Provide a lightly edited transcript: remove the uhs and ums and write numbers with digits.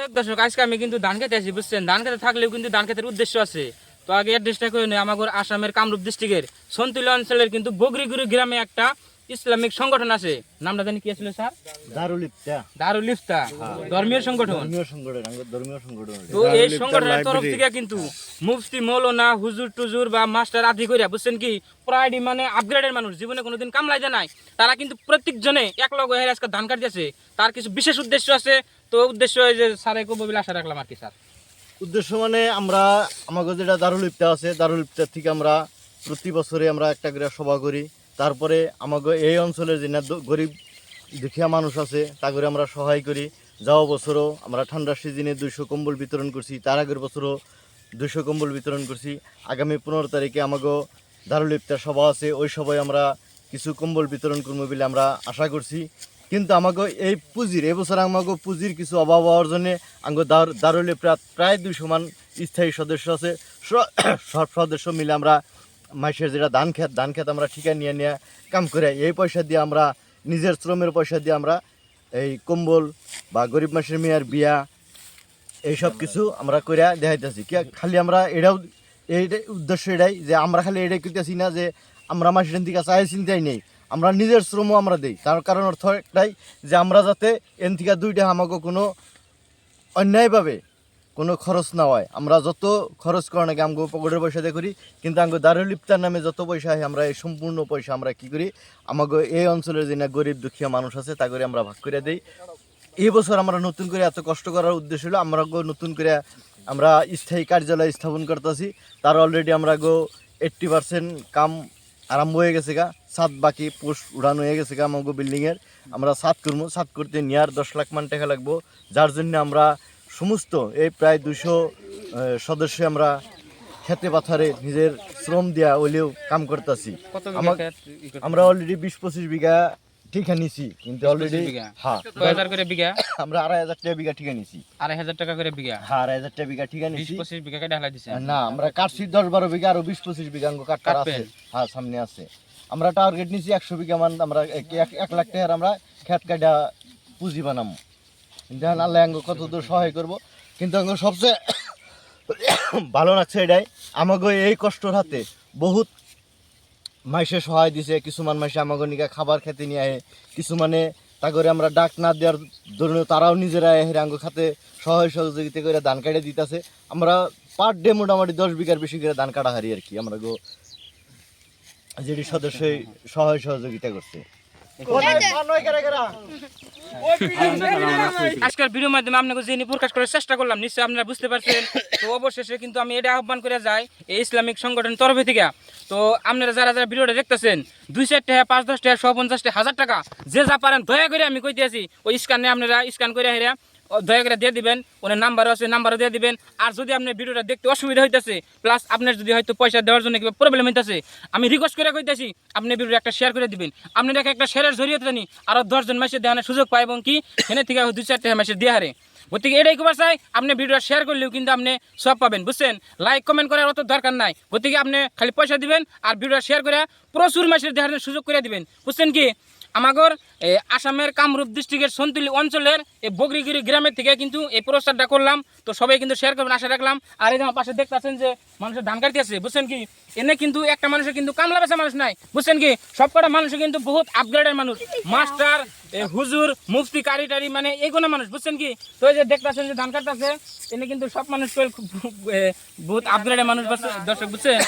দর্শক আজকে আমি কিন্তু ধান খেতে আছি, বুঝছেন। ধান খেতে থাকলেও কিন্তু ধান খেতের উদ্দেশ্য আছে। তো আগে অ্যাড্রেসটা করে নেই, আমাদের আসামের কামরূপ ডিস্ট্রিক্টের সন্তুলি অঞ্চলের কিন্তু বগরিগুড়ি গ্রামে একটা ইসলামিক সংগঠন আছে। নামটা জানি কি ছিল স্যার? দারুল ইফতা ধর্মীয় সংগঠন। তো এই সংগঠনের তরফ থেকে কিন্তু মুফতি মৌলানা হুজুর টুজুর বা মাস্টার আদি কইরা, বুঝছেন কি, প্রায় মানে আপগ্রেডের মানুষ, জীবনে কোনোদিন কামলাই যায় নাই, তারা কিন্তু প্রত্যেক জনে এক লগ হয়ে আজকে ধান কাটতেছে। তার কিছু বিশেষ উদ্দেশ্য আছে। তো উদ্দেশ্য হয় যে স্যারে কব বলে আশা রাখলাম আর কি। স্যার উদ্দেশ্য মানে আমরা আমাদের যেটা দারুল ইফতা আছে, দারুল ইফতার থেকে আমরা প্রতি বছরে আমরা একটা করে সভা করি। তারপরে আমাকে এই অঞ্চলের যে গরিব দুঃখীয়া মানুষ আছে তা করে আমরা সহায় করি। যাওয়া বছরও আমরা ঠান্ডার সিজনে 200 কম্বল বিতরণ করছি, তার আগের বছরও 200 কম্বল বিতরণ করছি। আগামী 15 তারিখে আমাকে দারুল ইফতার সভা আছে, ওই সভায় আমরা কিছু কম্বল বিতরণ করবো বলে আমরা আশা করছি। কিন্তু আমাকে এই পুঁজির এবছর আমাকে পুঁজির কিছু অভাব হওয়ার জন্যে আমাকে দারুল ইফতার প্রায় 200 মান স্থায়ী সদস্য আছে। সব সদস্য মিলে আমরা মাসের যেটা ধান খেত আমরা ঠিকা নিয়ে কাম করে এই পয়সা দিয়ে আমরা নিজের শ্রমের পয়সা দিয়ে আমরা এই কম্বল বা গরিব মাসের মেয়ের বিয়া এইসব কিছু আমরা করে দেখাইতেছি। খালি আমরা এটাও এই উদ্দেশ্য এটাই যে আমরা খালি এটাই করতেছি না যে আমরা মাসের দিকে চাই চিন্তাই নেই, আমরা নিজের শ্রমও আমরা দিই। তার কারণ অর্থ একটাই যে আমরা যাতে এন থেকে 2 টাকা আমাকে কোনো অন্যায়ভাবে কোনো খরচ না হয়। আমরা যত খরচ করা নাকি আমগো পকেটের পয়সা দিয়ে করি, কিন্তু আমগো দারুল ইফতার নামে যত পয়সা হয় আমরা এই সম্পূর্ণ পয়সা আমরা কী করি, আমাকে এই অঞ্চলের যে না গরিব দুঃখীয়া মানুষ আছে তা করে আমরা ভাগ করে দিই। এই বছর আমরা নতুন করে এত কষ্ট করার উদ্দেশ্য হলো আমরা নতুন করে আমরা স্থায়ী কার্যালয় স্থাপন করতেছি। তার অলরেডি আমরা 80% কাম আরম্ভ হয়ে গেছে গা, ছাদ বাকি পোস্ট উড়ানো হয়ে গেছে গা। আমাকে বিল্ডিংয়ের আমরা ছাদ করবো, ছাদ করতে নেওয়ার 10 লাখ মান টাকা লাগবো, যার জন্য আমরা সমস্ত এই প্রায় 200 সদস্য আমরা খেতে পাথারে নিজের শ্রম দিয়া হইলেও কাম করতেছি। আমরা অলরেডি 20-25 বিঘা ঠিকা নিছি, কিন্তু অলরেডি হ্যাঁ আমরা 2,500 টাকা বিঘা ঠিকা নিছি। 2,500 টাকা করে বিঘা? হ্যাঁ 2,500 টাকা বিঘা ঠিকা নিছি। 20-25 বিঘা কেটে হালাই দিছে না, আমরা কাটছি 10-12 বিঘা, আরো 20-25 বিঘা কাটার আছে। হ্যাঁ সামনে আছে। আমরা টার্গেট নিছি 100 বিঘা মান, আমরা 1 লাখ টাকার আমরা খেত কাটা পুঁজি বানাবো। দেখেন আল্লাহ আঙ্গ কত দূর সহায় করবো। কিন্তু আঙ্গ সবচেয়ে ভালো লাগছে এটাই, আমাকে এই কষ্টর হাতে বহুত মাইসে সহায় দিছে। কিছুমান মাইসে আমাকে নিকা খাবার খেতে নিয়ে আহে, কিছু মানে তা করে আমরা ডাক না দেওয়ার ধরনের তারাও নিজেরা আঙ্গ খাতে সহায় সহযোগিতা করে ধান কাটে দিতেছে। আমরা পার ডে মোটামুটি 10 বিঘার বেশি করে ধান কাটা হারি আর কি। আমরা যেটি সদস্যই সহায় সহযোগিতা করছে। আজকের ভিডিওর মাধ্যমে আপনাকে যিনি প্রকাশ করার চেষ্টা করলাম, নিশ্চয়ই আপনারা বুঝতে পারছেন। তো অবশেষে কিন্তু আমি এটা আহ্বান করে যাই এই ইসলামিক সংগঠনের তরফ থেকে। তো আপনারা যারা যারা ভিডিওটা দেখতেছেন, 2-4 টাকা, 5-10 টাকা, 150 টাকা, 1000 টাকা যে যা পারেন দয়া করে আমি কইতে আছি ওই স্ক্যানে আপনারা স্ক্যান করে হেরা দয়া করে দিয়ে দিবেন। ওনার নাম্বারও আছে, নাম্বারও দিয়ে দিবেন। আর যদি আপনার ভিডিওটা দেখতে অসুবিধা হইতেছে, প্লাস আপনার যদি হয়তো পয়সা দেওয়ার জন্য কিংবা প্রবলেম হইতেছে, আমি রিকোয়েস্ট করে কইতেছি আপনি ভিডিওটা একটা শেয়ার করে দিবেন। আপনি একটা শেয়ারের জরিয়তে জানি আরও 10 জন মাসে দেওয়ার সুযোগ পায় এবং কি এখানে থেকে 2-4 টাকা মাসে দিয়ে হারে। গতিকে এটাই কবার চাই, আপনি ভিডিওটা শেয়ার করলেও কিন্তু আপনি সব পাবেন, বুঝছেন। লাইক কমেন্ট করার অত দরকার নাই। গতিকে আপনি খালি পয়সা দিবেন আর ভিডিওটা শেয়ার করে প্রচুর মাসের দেওয়ার সুযোগ করে দিবেন, বুঝছেন কি। আমাগর আসামের কামরূপ ডিস্ট্রিক্টের সন্তুলি অঞ্চলের এই বগরিগুড়ি গ্রামের থেকে কিন্তু এই প্রচারটা করলাম। তো সবাই কিন্তু শেয়ার করবেন আশা রাখলাম। আর এই যে আমার পাশে দেখতে পাচ্ছেন যে মানুষের ধান কাটতে আছে, বুঝছেন কি। এনে কিন্তু একটা মানুষের কিন্তু কামলা বেচা মানুষ নাই, বুঝছেন কি। সবকটা মানুষের কিন্তু বহুত আপগ্রেডের মানুষ, মাস্টার, হুজুর, মুফতি, কারি মানে এইগুলো মানুষ, বুঝছেন কি। তো এই যে দেখতে পাচ্ছেন যে ধান কাটতে আছে, এনে কিন্তু সব মানুষ বহুত আপগ্রেডের মানুষ, দর্শক, বুঝছেন।